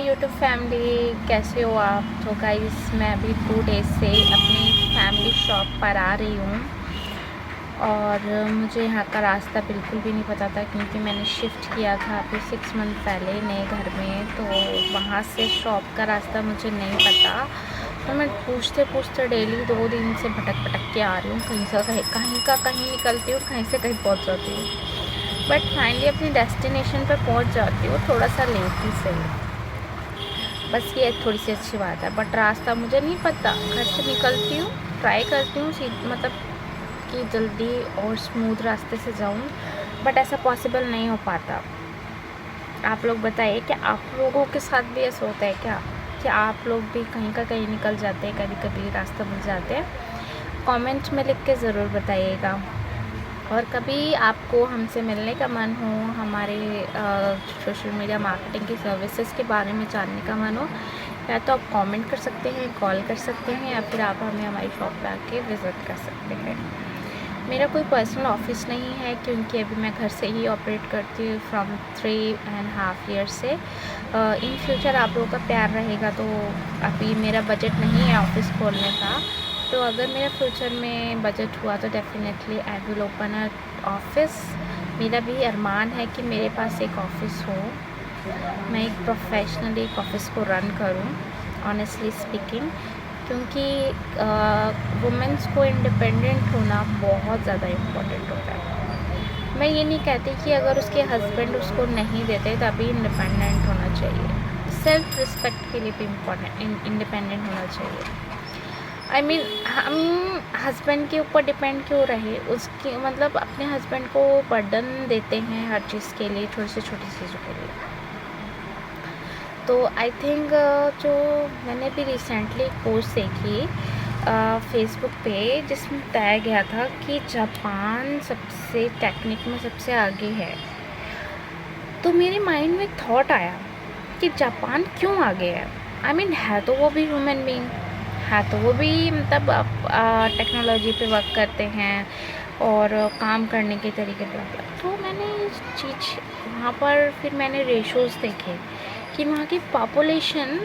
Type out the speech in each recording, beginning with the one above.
YouTube family, कैसे हो आप? तो गाइस मैं अभी 2 डेज़ से अपनी फैमिली शॉप पर आ रही हूँ और मुझे यहाँ का रास्ता बिल्कुल भी नहीं पता था क्योंकि मैंने शिफ्ट किया था अभी 6 मंथ पहले नए घर में। तो वहाँ से शॉप का रास्ता मुझे नहीं पता, तो मैं पूछते पूछते डेली 2 दिन से भटक के आ रही हूँ। कहीं से कहीं निकलती हूँ, कहीं से कहीं पहुँच जाती हूँ, बट फाइनली अपनी डेस्टिनेशन पर पहुँच जाती हूँ, थोड़ा सा लेट ही सही। बस ये थोड़ी सी अच्छी बात है, बट रास्ता मुझे नहीं पता। घर से निकलती हूँ, ट्राई करती हूँ मतलब कि जल्दी और स्मूथ रास्ते से जाऊँ, बट ऐसा पॉसिबल नहीं हो पाता। आप लोग बताइए कि आप लोगों के साथ भी ऐसा होता है क्या, कि आप लोग भी कहीं का कहीं निकल जाते हैं, कभी कभी रास्ता भूल जाते हैं? कमेंट में लिख के ज़रूर बताइएगा। और कभी आपको हमसे मिलने का मन हो, हमारे सोशल मीडिया मार्केटिंग की सर्विसेज के बारे में जानने का मन हो, या तो आप कमेंट कर सकते हैं, कॉल कर सकते हैं, या फिर आप हमें हमारी शॉप पे आके विज़िट कर सकते हैं। मेरा कोई पर्सनल ऑफिस नहीं है क्योंकि अभी मैं घर से ही ऑपरेट करती हूँ फ्रॉम 3.5 ईयर से। इन फ्यूचर आप लोगों का प्यार रहेगा तो अभी मेरा बजट नहीं है ऑफिस खोलने का, तो अगर मेरा फ्यूचर में बजट हुआ तो definitely I will open a office. मेरा भी अरमान है कि मेरे पास एक ऑफिस हो, मैं एक प्रोफेशनली एक ऑफिस को रन करूं, ऑनेस्टली स्पीकिंग, क्योंकि वुमेंस को इंडिपेंडेंट होना बहुत ज़्यादा इम्पोर्टेंट होता है। मैं ये नहीं कहती कि अगर उसके हस्बैंड उसको नहीं देते तभी इंडिपेंडेंट होना चाहिए, सेल्फ रिस्पेक्ट के लिए भी इंडिपेंडेंट होना चाहिए। आई मीन हम हस्बैंड के ऊपर डिपेंड क्यों रहे, उसकी मतलब अपने हस्बैंड को बर्डन देते हैं हर चीज़ के लिए, छोटी से छोटी चीज़ों के लिए। तो आई थिंक जो मैंने भी रिसेंटली एक पोस्ट देखी फेसबुक पे, जिसमें बताया गया था कि जापान सबसे टेक्निक में सबसे आगे है। तो मेरे माइंड में एक थॉट आया कि जापान क्यों आगे है। आई मीन है तो वो भी ह्यूमन बीइंग, है तो वो भी मतलब टेक्नोलॉजी पे वर्क करते हैं और काम करने के तरीके पे। तो मैंने इस चीज़ वहाँ पर फिर मैंने रेशोज़ देखे कि वहाँ की पॉपुलेशन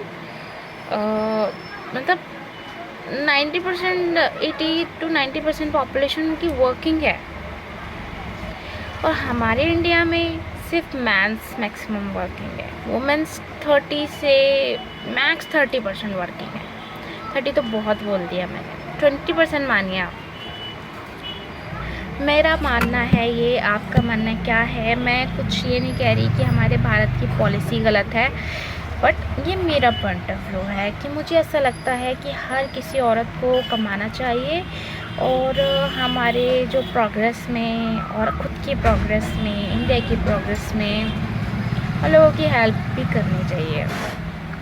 मतलब 90% 80 to 90% पॉपुलेशन उनकी वर्किंग है, और हमारे इंडिया में सिर्फ मैंस मैक्सिमम वर्किंग है। वुमेंस 30 से मैक्स 30% वर्किंग है। 30 तो बहुत बोल दिया मैंने, 20% मानिए आप। मेरा मानना है ये, आपका मानना क्या है? मैं कुछ ये नहीं कह रही कि हमारे भारत की पॉलिसी गलत है, बट ये मेरा पॉइंट ऑफ व्यू है कि मुझे ऐसा लगता है कि हर किसी औरत को कमाना चाहिए, और हमारे जो प्रोग्रेस में और ख़ुद की प्रोग्रेस में, इंडिया की प्रोग्रेस में हम लोगों की हेल्प भी करनी चाहिए।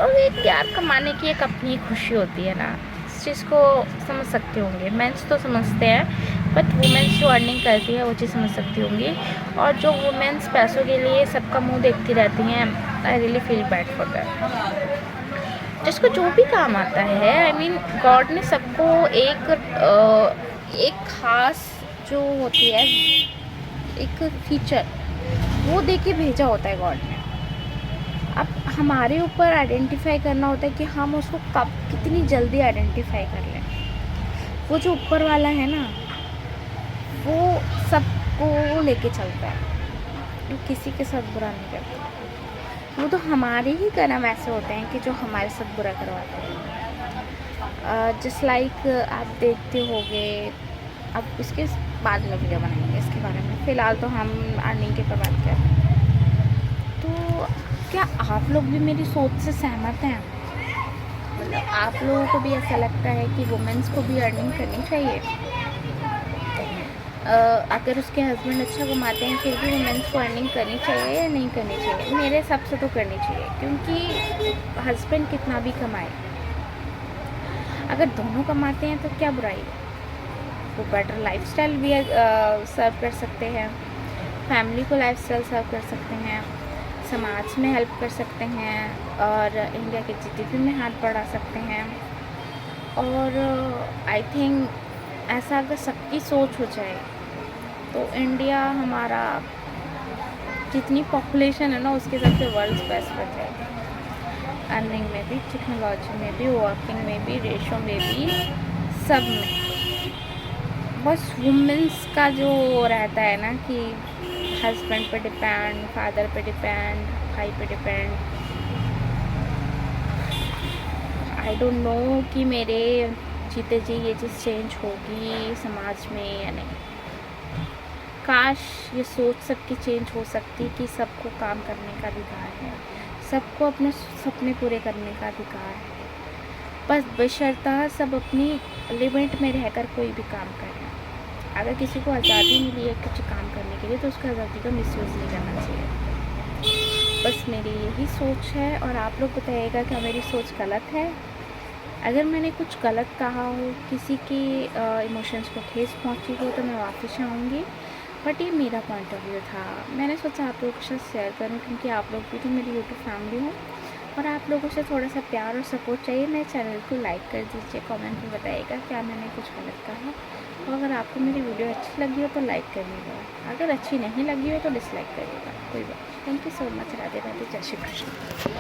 और एक यार कमाने की एक अपनी खुशी होती है ना, इस चीज़ को समझ सकते होंगे। मेंस तो समझते हैं, बट वुमेंस जो अर्निंग करती है वो चीज़ समझ सकती होंगी। और जो वुमेंस पैसों के लिए सबका मुंह देखती रहती हैं, I really feel bad for that. जिसको जो भी काम आता है, आई मीन गॉड ने सबको एक ख़ास जो होती है एक फीचर वो दे के भेजा होता है गॉड ने। अब हमारे ऊपर आइडेंटिफाई करना होता है कि हम उसको कब कितनी जल्दी आइडेंटिफाई कर लें। वो जो ऊपर वाला है ना, वो सबको लेके चलता है, वो किसी के साथ बुरा नहीं करता। वो तो हमारे ही कर्म ऐसे होते हैं कि जो हमारे साथ बुरा करवाते हैं। जस्ट लाइक आप देखते होंगे, अब इसके बाद में वीडियो बनाएंगे इसके बारे में, फ़िलहाल तो हम अर्निंग के ऊपर बात कर रहे हैं। तो क्या आप लोग भी मेरी सोच से सहमत हैं? मतलब आप लोगों को भी ऐसा लगता है कि वुमेंस को भी अर्निंग करनी चाहिए? अगर उसके हस्बैंड अच्छा कमाते हैं फिर भी वुमेंस को अर्निंग करनी चाहिए या नहीं करनी चाहिए? मेरे हिसाब से तो करनी चाहिए, क्योंकि हस्बैंड कितना भी कमाए, अगर दोनों कमाते हैं तो क्या बुराई है। वो बेटर लाइफस्टाइल भी सर्व कर सकते हैं, फैमिली को लाइफस्टाइल सर्व कर सकते हैं, समाज में हेल्प कर सकते हैं, और इंडिया के जीडीपी में हाथ बढ़ा सकते हैं। और आई थिंक ऐसा अगर सबकी सोच हो जाए तो इंडिया हमारा जितनी पॉपुलेशन है ना उसके हिसाब से वर्ल्ड बेस्ट बन जाएगा। भी, टेक्नोलॉजी में भी, वॉकिंग में भी, रेशो में भी, सब में। बस वुमेंस का जो रहता है ना कि हस्बैंड पे डिपेंड, फादर पे डिपेंड, भाई पे डिपेंड। आई डोंट नो कि मेरे जीते जी ये चीज़ चेंज होगी समाज में या नहीं। काश ये सोच सबकी चेंज हो सकती कि सबको काम करने का अधिकार है, सबको अपने सपने पूरे करने का अधिकार है, बस बशर्ता सब अपनी लिमिट में रहकर कोई भी काम करें। अगर किसी को आज़ादी मिली है कुछ काम करने के लिए तो उसको आज़ादी का मिसयूज़ नहीं करना चाहिए। बस मेरी यही सोच है और आप लोग बताइएगा क्या मेरी सोच गलत है। अगर मैंने कुछ गलत कहा हो, किसी के इमोशंस को ठेस पहुंची हो तो मैं वापस आऊँगी, बट ये मेरा पॉइंट ऑफ व्यू था। मैंने सोचा आप लोगों के साथ शेयर करूँ क्योंकि आप लोग भी तो मेरी यूट्यूब फैमिली हो और आप लोगों से थोड़ा सा प्यार और सपोर्ट चाहिए। मेरे चैनल को लाइक कर दीजिए, कमेंट में बताइएगा क्या मैंने कुछ गलत कहा, और अगर आपको मेरी वीडियो अच्छी लगी हो तो लाइक करिएगा, अगर अच्छी नहीं लगी हो तो डिसलाइक करिएगा, कोई बात नहीं। Thank you so much. Radhe Radhe, जय श्री कृष्ण।